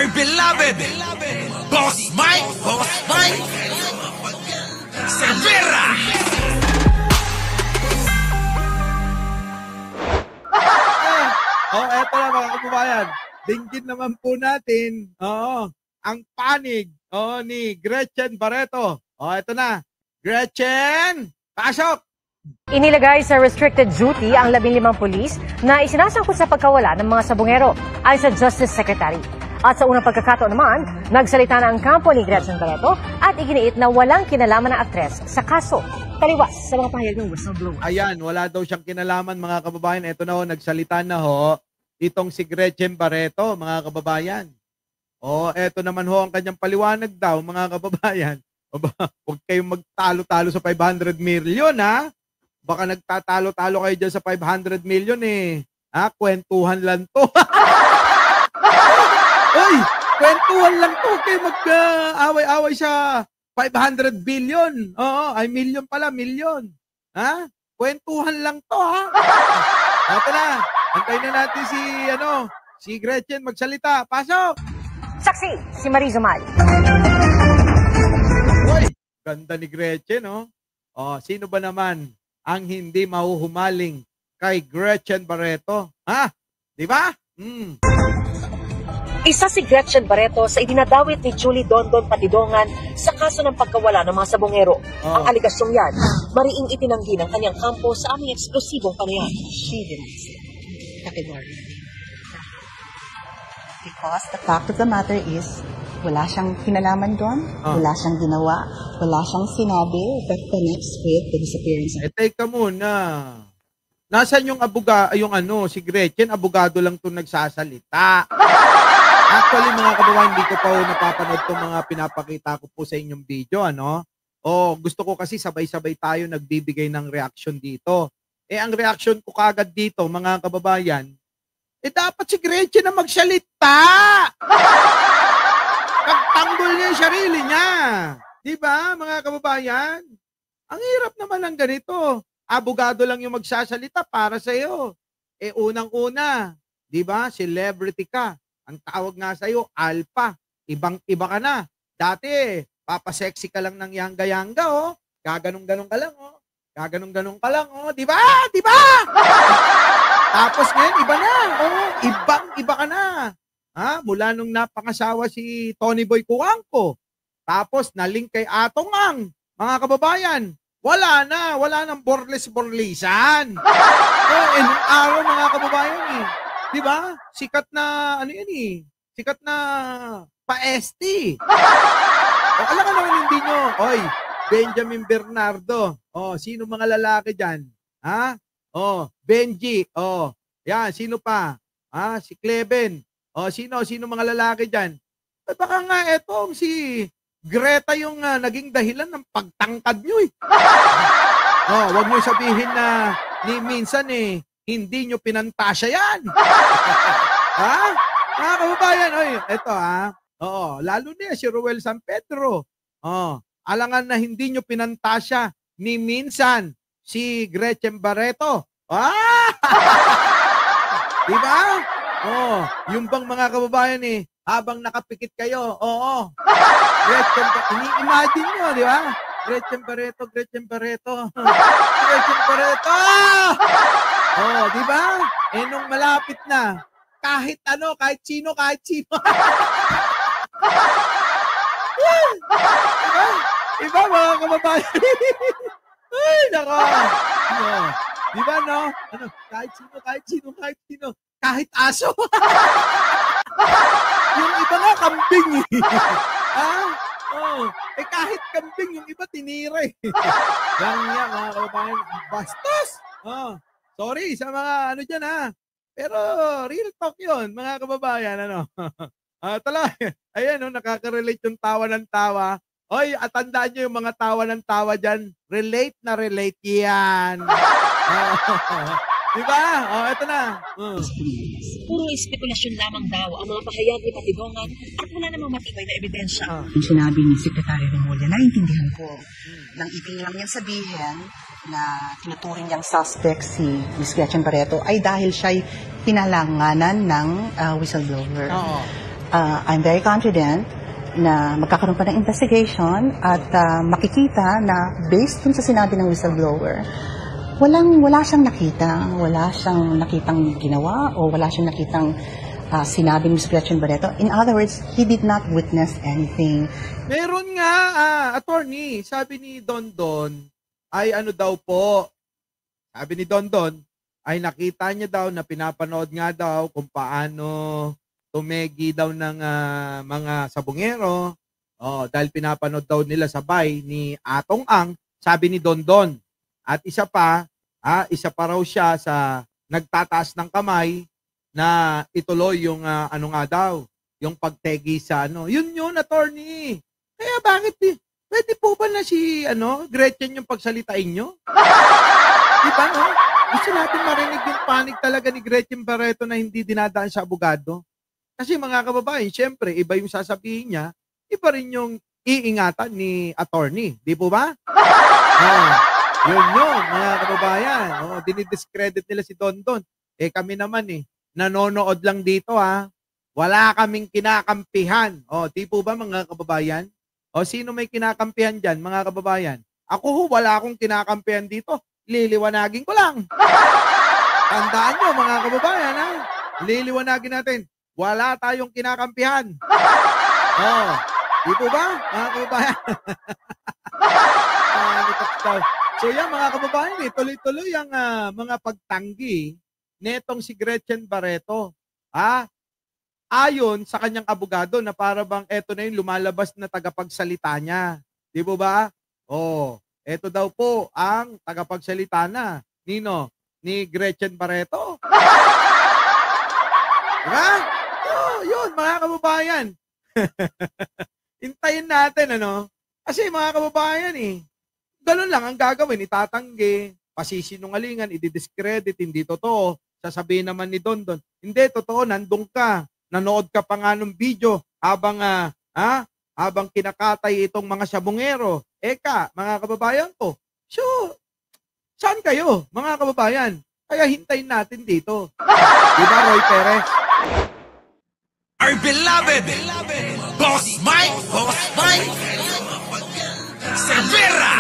my beloved Boss Mike Severa. Eto na mga kababayan. Dinggin naman po natin, ang panig, ni Gretchen Barreto. Eto na. Gretchen, pasok! Inilagay sa restricted duty ang 15 pulis na isinasangkot sa pagkawala ng mga sabongero ay sa Justice Secretary. At sa unang pagkakataon naman, nagsalita na ang kampo ni Gretchen Barreto at iginiit na walang kinalaman ng aktres sa kaso. Taliwas sa mga pahayag ng whistleblower. Ayan, wala daw siyang kinalaman mga kababayan. Ito na nagsalita na itong si Gretchen Barreto mga kababayan. Eto naman ang kanyang paliwanag daw mga kababayan. Huwag kayong magtalo-talo sa 500 million ha. Baka nagtatalo-talo kayo dyan sa 500 million kwentuhan lang to. Uy, kwentuhan lang to. Huwag kayo mag-away-away sa 500 billion. Ay million pala, million. Ha? Kwentuhan lang to ha. Ito na. Antayin na natin si Gretchen magsalita. Pasok! Saksi, si Mariza Mal. Uy, ganda ni Gretchen, sino ba naman ang hindi mahuhumaling kay Gretchen Barreto? Ha? Di ba? Isa si Gretchen Barreto sa idinadawit ni Julie Dondon Patidongan sa kaso ng pagkawala ng mga sabongero. Ang aligasyong yan, mariing itinanggi ng kanyang kampo sa aming eksplosibong panayam. She didn't category. Because the fact of the matter is, wala siyang kinalaman doon, wala siyang ginawa, wala siyang sinabi that connects with the disappearance. Teka muna. Nasaan yung si Gretchen, abogado lang itong nagsasalita. Actually, mga kababayan, hindi ko pa napapanood itong mga pinapakita ko po sa inyong video, gusto ko kasi sabay-sabay tayo nagbibigay ng reaction dito. Ang reaction ko kagad dito, mga kababayan, dapat si Gretchen na magsalita. Pagtanggol niya yung sarili niya. Di ba, mga kababayan? Ang hirap naman ng ganito. Abogado lang yung magsasalita para sa iyo. Unang-una, di ba, celebrity ka. Ang tawag nga sa iyo, alpha. Ibang-iba ka na. Dati, papasexy ka lang ng yanga-yanga, gaganong-ganong ka lang, gaganong-ganong ka lang, di ba? Di ba? Tapos ngayon, iba na. Ibang-iba ka na. Mula nung napangasawa si Tony Boy Cuangco. Tapos nalink kay Atong Ang. Mga kababayan, wala nang borles-borlisan. Nung araw mga kababayan di ba? Sikat na, sikat na pa-ST. Alam ka naman hindi nyo, Benjamin Bernardo. Sino mga lalaki dyan? Benji. Yan, sino pa? Si Cleven. Sino mga lalaki dyan? Baka nga etong si Greta yung naging dahilan ng pagtangkad nyo wag nyo sabihin na minsan hindi nyo pinantasya yan. Mga kababayan, eto lalo niya si Ruel San Pedro. Alangan na hindi nyo pinantasya ni minsan si Gretchen Barreto. Diba? Yung bang mga kababayan habang nakapikit kayo, Gretchen, ini-imagine nyo, di ba? Gretchen Barreto. Gretchen Barreto. Di ba? Nung malapit na, kahit sino. Diba mga kababayan? Ay, nako. Diba, kahit sino. Kahit aso. Yung iba nga, kambing kahit kambing, yung iba tinira Yan mga kababayan, bastos. Sorry sa mga dyan Pero real talk yun, mga kababayan, ayan, nakaka-relate yung tawa ng tawa. At tandaan nyo yung mga tawa ng tawa dyan, relate na relate yan. Diba? Ito na. Puro espekulasyon lamang daw ang mga pahayag ni Patidongan at wala namang matibay na ebidensya. Yung sinabi ni Secretary Remulla, naintindihan ko. Nang ibig lang niyang sabihin na tinuturing niyang suspect si Ms. Gretchen Barreto ay dahil siya'y pinalanganan ng whistleblower. I'm very confident na magkakaroon pa ng investigation at makikita na based dun sa sinabi ng whistleblower, wala siyang nakitang ginawa o wala siyang nakitang sinabi ni Gretchen Barreto. In other words, he did not witness anything. Meron nga, attorney, sabi ni Dondon, ay ano daw po, sabi ni Dondon, ay nakita niya daw na pinapanood nga daw kung paano tumegi daw ng mga sabungero, dahil pinapanood daw nila sabay ni Atong Ang, sabi ni Dondon. At isa pa raw siya sa nagtataas ng kamay na ituloy yung ano nga daw, yung pagtegi sa ano. Yun, attorney. Kaya bakit pwede po ba na si Gretchen yung pagsalitain nyo? Diba, no? Gusto natin marinig yung panig talaga ni Gretchen Barreto na hindi dinadaan sa abogado. Kasi mga kababayan, syempre, iba yung sasabihin niya, iba rin yung iingatan ni attorney. Di po ba? Yun, mga kababayan. Dinidiscredit nila si Dondon. Kami naman nanonood lang dito Wala kaming kinakampihan. Di po ba mga kababayan? Sino may kinakampihan dyan, mga kababayan? Ako wala akong kinakampihan dito. Liliwanagin ko lang. Tandaan nyo, mga kababayan, liliwanagin natin. Wala tayong kinakampihan. Di po ba, mga kababayan? So yan, mga kababayan, tuloy-tuloy ang mga pagtanggi netong si Gretchen Barreto. Ayon sa kanyang abogado na para bang eto na yung lumalabas na tagapagsalita niya. Di po ba? Eto daw po ang tagapagsalita na ni Gretchen Barreto. Diba? Yun, mga kababayan. Hintayin natin, Kasi mga kababayan, ganun lang ang gagawin. Itatanggi, pasisinungalingan, ididiscredit, hindi totoo. Sasabihin naman ni Dondon, hindi, totoo, nandun ka. Nanood ka pa nga ng video habang kinakatay itong mga sabungero. Mga kababayan ko, saan kayo, mga kababayan? Kaya hintayin natin dito. Diba, Roy Perez? Our beloved Boss Mike Severa.